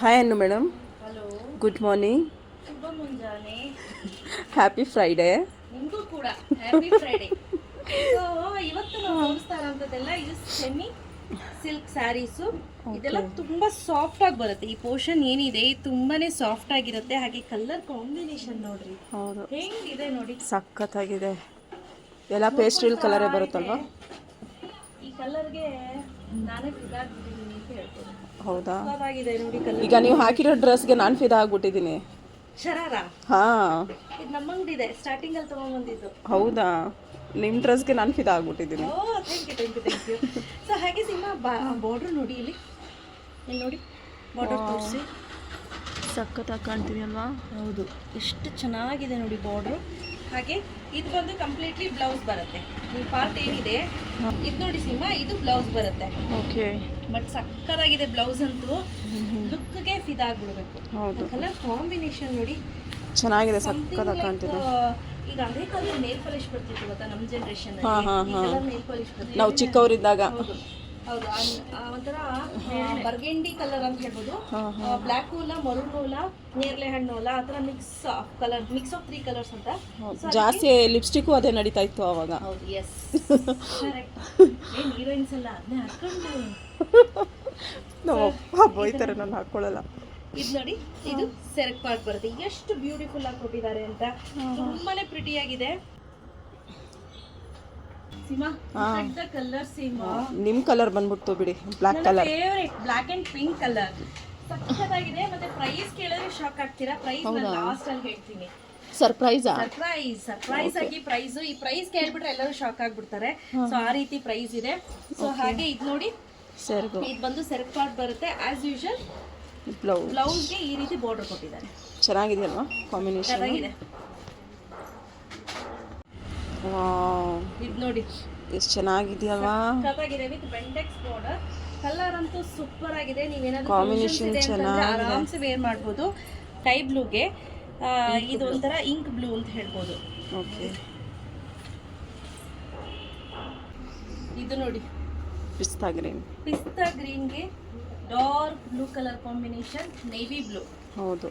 Hi Annu madam. Hello, good morning. ಶುಭ ಮುಂಜಾನೆ. Happy Friday. ನಿಮಗೂ ಕೂಡ ಹ್ಯಾಪಿ ಫ್ರೈಡೆ. ಸೊ ಇವತ್ತು ನಾವು ತೋರಿಸ್ತಾ ಇರೋಂಥದ್ದೆಲ್ಲ ಇದು ಸೆಮಿ ಸಿಲ್ಕ್ ಸ್ಯಾರೀಸು. ಇದೆಲ್ಲ ತುಂಬಾ ಸಾಫ್ಟ್ ಆಗಿ ಬರುತ್ತೆ. ಈ ಪೋರ್ಷನ್ ಏನಿದೆ ಇದು ತುಂಬಾನೇ ಸಾಫ್ಟ್ ಆಗಿರುತ್ತೆ. ಹಾಗೆ ಕಲರ್ ಕಾಂಬಿನೇಷನ್ ನೋಡ್ರಿ ಹೌದು, ಹೆಂಗಿದೆ ನೋಡಿ, ಸಖತ್ತಾಗಿದೆ. ಎಲ್ಲ ಪೇಸ್ಟಲ್ ಕಲರೇ ಬರುತ್ತಲ್ವಾ? ಈ ಕಲರ್ಗೆ ನಾನೇ ಫಿದಾಗ್ಬಿಟ್ಟಿದ್ದೀನಿ ಅಂತ ಹೇಳ್ತೀನಿ. ಹೌದಾ? ಆಗಿದೆ ನೋಡಿ ಕಲರ್. ಈಗ ನೀವು ಹಾಕಿರೋ ಡ್ರೆಸ್ಗೆ ನಾನು ಫಿದಾ ಆಗ್ಬಿಟ್ಟಿದ್ದೀನಿ. ಶರಾರ ಹಾಂ, ಇದು ನಮ್ಮ ಅಂಗಡಿದೆ, ಸ್ಟಾರ್ಟಿಂಗ್ ಅಲ್ಲಿ ತಗೊಂಡ್ಬಂದಿದ್ದು. ಹೌದಾ? ನಿಮ್ಮ ಡ್ರೆಸ್ಗೆ ನಾನು ಫಿದಾ ಆಗ್ಬಿಟ್ಟಿದ್ದೀನಿ. ಓ, ಥ್ಯಾಂಕ್ ಯು. ಸೊ ಹಾಗೆ ಸಿಂಹ ಬಾರ್ಡ್ರ್ ನೋಡಿ, ಇಲ್ಲಿ ನೋಡಿ ಬಾರ್ಡರ್ ತೋರಿಸಿ. ಸಖತ್ತಾಗಿ ಕಾಣ್ತೀನಿ ಅಲ್ವಾ? ಹೌದು, ಎಷ್ಟು ಚೆನ್ನಾಗಿದೆ ನೋಡಿ ಬಾರ್ಡ್ರು. ಹಾಗೆ ಇದು ಬಂದು ಕಂಪ್ಲೀಟ್ಲಿ ಬ್ಲೌಸ್ ಬರುತ್ತೆ. ಈ ಪಾರ್ಟ್ ಏನಿದೆ ಇದು ನೋಡಿ ಸಿಂಹ, ಇದು ಬ್ಲೌಸ್ ಬರುತ್ತೆ. ಓಕೆ, ಬಟ್ ಸಕ್ಕತ್ತಾಗಿದೆ ಬ್ಲೌಸ್ ಅಂತೂ. ಲುಕ್ಗೆ ಫಿದಾ ಆಗ್ಬಿಡ್ಬೇಕು. ಹೌದು, ಕಲರ್ ಕಾಂಬಿನೇಷನ್ ನೋಡಿ ಚೆನ್ನಾಗಿದೆ, ಸಖತ್ತಾಗಿ ಕಾಣ್ತಿದೆ. ಈಗ ಅದೇ ಕಲರ್ ನೇಲ್ ಪಾಲಿಶ್ ಬರ್ತಿತ್ತು ಗೊತ್ತಾ ನಮ್ಮ ಜನರೇಷನ್. ನೇಲ್ ಪಾಲಿಶ್ ಬರ್ತಿತ್ತು ನಾವು ಚಿಕ್ಕವರಿದ್ದಾಗ. ಹೌದು, ಒಂಥರ ಬರ್ಗೆಂಡಿ ಕಲರ್ ಅಂತ ಹೇಳ್ಬೋದು. ಬ್ಲ್ಯಾಕ್ ಅಲ್ಲ, ಮರೂನ್ ಅಲ್ಲ, ನೇರಳೆ ಹಣ್ಣು ಅಲ್ಲ, ಆ ಥರ mix colour, mix of 3 colours ಅಂತ. ಜಾಸ್ತಿ ಲಿಪ್ಸ್ಟಿಕ್ಕು ಅದೇ ನಡೀತಾ ಇತ್ತು ಅವಾಗ. ಹೌದು, ಎಸ್, ಹೀರೋಯಿನ್ಸ್ ಎಲ್ಲ ಅದನ್ನೇ ಹಾಕೊಂಡು. ನಾವು ಹಬ್ಬ ಈ ಥರ ನಾನು ಹಾಕ್ಕೊಳ್ಳಲ್ಲ. ಇದು ನೋಡಿ, ಇದು ಸೆರಕ್ ಪಾರ್ಟ್ ಬರುತ್ತೆ. ಎಷ್ಟು ಬ್ಯೂಟಿಫುಲ್ ಆಗಿ ಕೊಟ್ಟಿದ್ದಾರೆ ಅಂತ, ತುಂಬಾನೇ ಪ್ರಿಟಿ ಆಗಿದೆ. ಕಲರ್ ಸೀಮಾ, ನಿಮ್ ಕಲರ್ ಬಂದ್ಬಿಡ್ತು ಬಿಡಿ, black colour. Favourite black and pink colour ಸಖತ್ತಾಗಿದೆ. ಮತ್ತೆ ಪ್ರೈಸ್ ಕೇಳಿದ್ರೆ ಶಾಕ್ ಆಗ್ತೀರಾ. ಪ್ರೈಸ್ ಲಾಸ್ಟ್ ಅಲ್ಲಿ ಹೇಳ್ತೀನಿ. ಸರ್ಪ್ರೈಸಾ? ಸರ್ಪ್ರೈಸ್ ಆಗಿ ಪ್ರೈಸ್, ಈ ಪ್ರೈಸ್ ಕೇಳ್ಬಿಟ್ರೆ ಎಲ್ಲರೂ ಶಾಕ್ ಆಗ್ಬಿಡ್ತಾರೆ. ಸೊ ಆ ರೀತಿ ಪ್ರೈಸ್ ಇದೆ. ಸೊ ಹಾಗೆ ಇದು ನೋಡಿ, ಇದು ಬಂದು ಸೆರಕ್ ಪಾರ್ಟ್ ಬರುತ್ತೆ. ಆಸ್ ಯೂಶುವಲ್ ಬ್ಲೌಸ್ಗೆ ಈ ರೀತಿ ಬಾರ್ಡರ್ ಕೊಟ್ಟಿದ್ದಾರೆ. ಚೆನ್ನಾಗಿದೆಯಲ್ವಾ ಕಾಂಬಿನೇಷನ್? ಚೆನ್ನಾಗಿದೆ. ಇದು ನೋಡಿ ಎಷ್ಟು ಚೆನ್ನಾಗಿದೆಯಲ್ವಾ? ಸಖತ್ತಾಗಿದೆ ವಿತ್ ಬೆಂಡೆಕ್ಸ್ ಬಾರ್ಡರ್. ಕಲರ್ ಅಂತೂ ಸೂಪರ್ ಆಗಿದೆ. ನೀವೇನಾದ್ರೂ ಕಾಂಬಿನೇಷನ್ ಚೆನ್ನಾಗಿದೆ, ಆರಾಮ್ಸೆ ವೇರ್ ಮಾಡ್ಬೋದು. ಸ್ಕೈ ಬ್ಲೂಗೆ ಇದು ಒಂಥರ ಇಂಕ್ ಬ್ಲೂ ಅಂತ ಹೇಳ್ಬೋದು. ಓಕೆ, ಇದು ನೋಡಿ ಪಿಸ್ತಾ ಗ್ರೀನ್. ಪಿಸ್ತಾ ಗ್ರೀನ್ಗೆ dark blue colour combination, navy blue. ಹೌದು.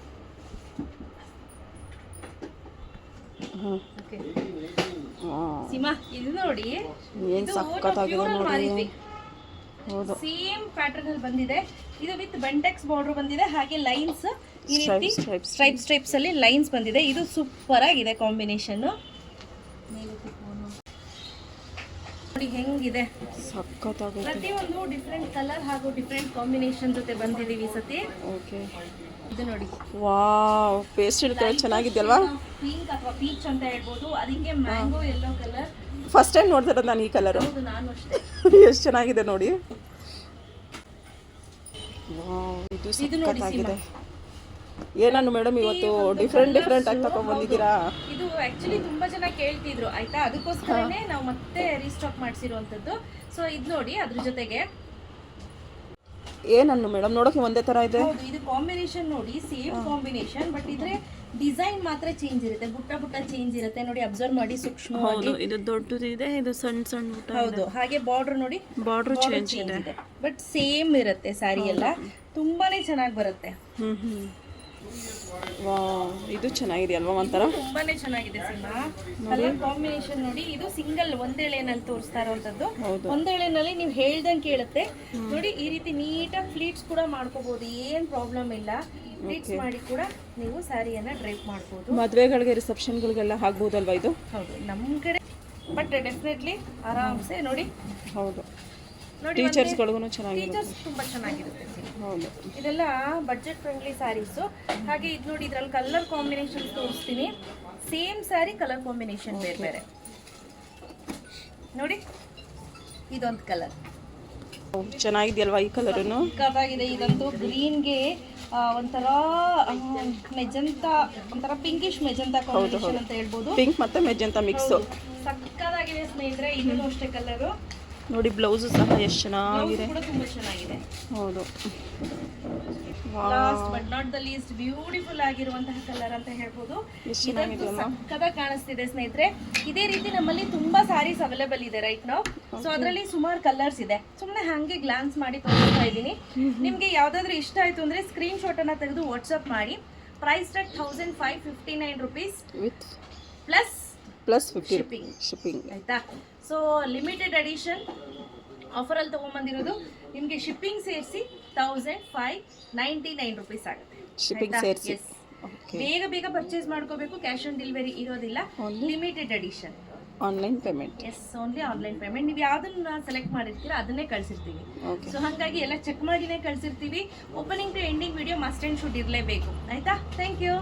ಓಕೆ ಸೀಮಾ, ಇದು ನೋಡಿ, ಏನ್ ಸಖತ್ತಾಗಿದೆ ನೋಡಿ. ಹೌದು, ಸೇಮ್ ಪ್ಯಾಟರ್ನ್ ಅಲ್ಲಿ ಬಂದಿದೆ. ಇದು ವಿತ್ ಬೆಂಟೆಕ್ಸ್ ಬಾರ್ಡರ್ ಬಂದಿದೆ. ಹಾಗೆ ಲೈನ್ಸ್ ಈ ರೀತಿ ಸ್ಟ್ರೈಪ್ಸ್ ಅಲ್ಲಿ ಲೈನ್ಸ್ ಬಂದಿದೆ. ಇದು ಸೂಪರ್ ಆಗಿದೆ ಕಾಂಬಿನೇಷನ್. ನೋಡಿ ಹೆಂಗಿದೆ, ಸಖತ್ತಾಗಿದೆ. ಪ್ರತಿಯೊಂದು ಡಿಫ್ರೆಂಟ್ ಕಲರ್ ಹಾಗೂ ಡಿಫ್ರೆಂಟ್ ಕಾಂಬಿನೇಷನ್ ಜೊತೆ ಬಂದಿದೀವಿ ಈ ಸತಿ. ಓಕೆ, ಇದು ನೋಡಿ, ವಾವ್, ಪೇಸ್ಟಲ್ ಕಲರ್ ಚೆನ್ನಾಗಿದೆಯಲ್ವಾ? ಪಿಂಕ್ ಅಥವಾ ಪೀಚ್ ಅಂತ ಹೇಳ್ಬೋದು. ಅದಕ್ಕೆ mango yellow colour. First time ನೋಡ್ತಿರೋದು ನಾನು ಈ ಕಲರ್. ಹೌದು, ನಾನು ಅಷ್ಟೇ. ಎಷ್ಟು ಚೆನ್ನಾಗಿದೆ ನೋಡಿ. ವಾವ್, ಇದು ಸಖತ್ತಾಗಿದೆ. ಏನನ್ನು ಮೇಡಮ್ ಇವತ್ತು ಡಿಫ್ರೆಂಟ್ ಆಗಿ ತಗೊಂಡ್ ಬಂದಿದ್ದೀರಾ? ಇದು ಆಕ್ಚುಲಿ ತುಂಬಾ ಜನ ಕೇಳ್ತಿದ್ರು, ಆಯ್ತಾ, ಅದಕ್ಕೋಸ್ಕರನೇ ನಾವು ಮತ್ತೆ ರೀಸ್ಟಾಕ್ ಮಾಡಿಸಿರುವಂತದ್ದು. ಸೊ ಇದು ನೋಡಿ, ಅದ್ರ ಜೊತೆಗೆ ಏನನ್ನು ಮೇಡಮ್ ನೋಡೋಕೆ ಒಂದೇ ತರ ಇದೆ. ಹೌದು, ಇದು ಕಾಂಬಿನೇಷನ್ ನೋಡಿ, ಸೇಮ್ ಕಾಂಬಿನೇಷನ್, ಬಟ್ ಇದ್ರೆ ಡಿಸೈನ್ ಮಾತ್ರ ಚೇಂಜ್ ಇರುತ್ತೆ, ಬುಟ್ಟ ಚೇಂಜ್ ಇರುತ್ತೆ. ನೋಡಿ, ಅಬ್ಸರ್ವ್ ಮಾಡಿ ಸೂಕ್ಷ್ಮವಾಗಿ. ಇದು ದೊಡ್ಡದಿದೆ, ಇದು ಸಣ್ಣ ಬುಟ್ಟ. ಹೌದು, ಹಾಗೆ ಬಾರ್ಡರ್ ನೋಡಿ, ಬಾರ್ಡರ್ ಚೇಂಜ್ ಇದೆ, ಬಟ್ ಸೇಮ್ ಇರುತ್ತೆ. ಸ್ಯಾರಿ ಎಲ್ಲ ತುಂಬಾನೇ ಚೆನ್ನಾಗಿ ಬರುತ್ತೆ. ವಾವ್, ಇದು ಚೆನ್ನಾಗಿದೆ ಅಲ್ವಾ? ಒಂಥರ ತುಂಬಾನೇ ಚೆನ್ನಾಗಿದೆ ಸಿನಿಮಾ. ಕಲರ್ ಕಾಂಬಿನೇಷನ್ ನೋಡಿ, ಇದು ಸಿಂಗಲ್ ಒಂದೇಳೆನಲ್ಲಿ ತೋರಿಸ್ತಾ ಇರೋಂಥದ್ದು. ಒಂದೇಳೆನಲ್ಲಿ ನೀವು ಹೇಳ್ದಂಗೆ ಕೇಳುತ್ತೆ ನೋಡಿ. ಈ ರೀತಿ ನೀಟಾಗಿ ಫ್ಲೀಟ್ಸ್ ಕೂಡ ಮಾಡ್ಕೋಬಹುದು, ಏನ್ ಪ್ರಾಬ್ಲಮ್ ಇಲ್ಲ. ಫ್ಲೀಟ್ಸ್ ಮಾಡಿ ಕೂಡ ನೀವು ಸ್ಯಾರಿಯನ್ನ ಡ್ರೈಪ್ ಮಾಡ್ಬೋದು. ಮದುವೆಗಳಿಗೆ, ರಿಸೆಪ್ಷನ್ಗಳಿಗೆಲ್ಲ ಆಗ್ಬೋದಲ್ವಾ ಇದು? ಹೌದು, ನಮ್ಮ ಕಡೆ ಬಟ್ ಡೆಫಿನೆಟ್ಲಿ ಆರಾಮ್ಸೆ ನೋಡಿ. ಹೌದು, ನೋಡಿ, ಟೀಚರ್ಸ್ಗಳಿಗೂ ಚೆನ್ನಾಗಿದೆ, ಟೀಚರ್ಸ್ ತುಂಬಾ ಚೆನ್ನಾಗಿರುತ್ತೆ. ಹೌದು, ಇದೆಲ್ಲ ಬಡ್ಜೆಟ್ ಫ್ರೆಂಡ್ಲಿ ಸ್ಯಾರೀಸು. ಹಾಗೆ ಇದು ನೋಡಿ, ಇದ್ರಲ್ಲಿ ಕಲರ್ ಕಾಂಬಿನೇಷನ್ ತೋರಿಸ್ತೀನಿ. ಸೇಮ್ ಸ್ಯಾರಿ ಕಲರ್ ಕಾಂಬಿನೇಷನ್ ಬೇರೆ ಬೇರೆ ನೋಡಿ. ಇದೊಂದು ಕಲರ್ ಚೆನ್ನಾಗಿದೆಯಲ್ವಾ? ಈ ಕಲರನ್ನು ಸಖತ್ತಾಗಿದೆ. ಇದಂತೂ ಗ್ರೀನ್ಗೆ ಒಂಥರ ಮೆಜಂತಾ, ಒಂಥರ ಪಿಂಕಿಶ್ ಮೆಜಂತಾ ಕಾಂಬಿನೇಷನ್ ಅಂತ ಹೇಳ್ಬೋದು. ಪಿಂಕ್ ಮತ್ತೆ ಮೆಜಂತಾ ಮಿಕ್ಸ್. ಸಖತ್ತಾಗಿದೆ ಸ್ನೇಹಿತರೆ. ಇದನ್ನು ಅಷ್ಟೇ ಕಲರು ನೋಡಿ. ಬ್ಲೌಸು ಸಹ ಎಷ್ಟು ಚೆನ್ನಾಗಿದೆ, ಕೂಡ ತುಂಬಾ ಚೆನ್ನಾಗಿದೆ. ಹೌದು. Last but not the least beautiful ಆಗಿರುವಂತಹ ಕಲರ್ ಅಂತ ಹೇಳ್ಬೋದು. ಇದಂತೂ ಸಕ್ಕತ್ತಾಗಿ ಕಾಣಿಸ್ತಿದೆ ಸ್ನೇಹಿತರೆ. ಇದೇ ರೀತಿ ನಮ್ಮಲ್ಲಿ ತುಂಬಾ ಸಾರೀಸ್ ಅವೈಲೇಬಲ್ ಇದೆ ರೈಟ್ ನಾವು. ಸೊ ಅದರಲ್ಲಿ ಸುಮಾರು ಕಲರ್ಸ್ ಇದೆ. ಸುಮ್ಮನೆ ಹಾಗೆ ಗ್ಲಾನ್ಸ್ ಮಾಡಿ ತೋರಿಸ್ತಾ ಇದ್ದೀನಿ. ನಿಮಗೆ ಯಾವ್ದಾದ್ರು ಇಷ್ಟ ಆಯ್ತು ಅಂದ್ರೆ ಸ್ಕ್ರೀನ್ ಶಾಟ್ ಅನ್ನ ತೆಗೆದು ವಾಟ್ಸ್ಆಪ್ ಮಾಡಿ. Price rate 1559 rupees with plus +50 shipping. ಆಯ್ತಾ. ಸೊ ಲಿಮಿಟೆಡ್ ಎಡಿಷನ್ ಆಫರಲ್ಲಿ ತೊಗೊಂಬಂದಿರೋದು ನಿಮಗೆ ಶಿಪ್ಪಿಂಗ್ ಸೇರಿಸಿ 1599 rupees ಆಗುತ್ತೆ. ಶಿಪ್ಪಿಂಗ್ ಸೇರಿಸಿ. ಬೇಗ ಬೇಗ ಪರ್ಚೇಸ್ ಮಾಡ್ಕೋಬೇಕು. ಕ್ಯಾಶ್ ಆನ್ ಡೆಲಿವರಿ ಇರೋದಿಲ್ಲ. Limited edition. Online payment. Yes, only online payment. ನೀವು ಯಾವ್ದನ್ನ ಸೆಲೆಕ್ಟ್ ಮಾಡಿರ್ತೀರಾ ಅದನ್ನೇ ಕಳಿಸಿರ್ತೀವಿ. ಸೊ ಹಾಗಾಗಿ ಎಲ್ಲ ಚೆಕ್ ಮಾಡಿನೇ ಕಳಿಸಿರ್ತೀವಿ. Opening to ending video must and should ಇರಲೇಬೇಕು. ಆಯ್ತಾ. Thank you.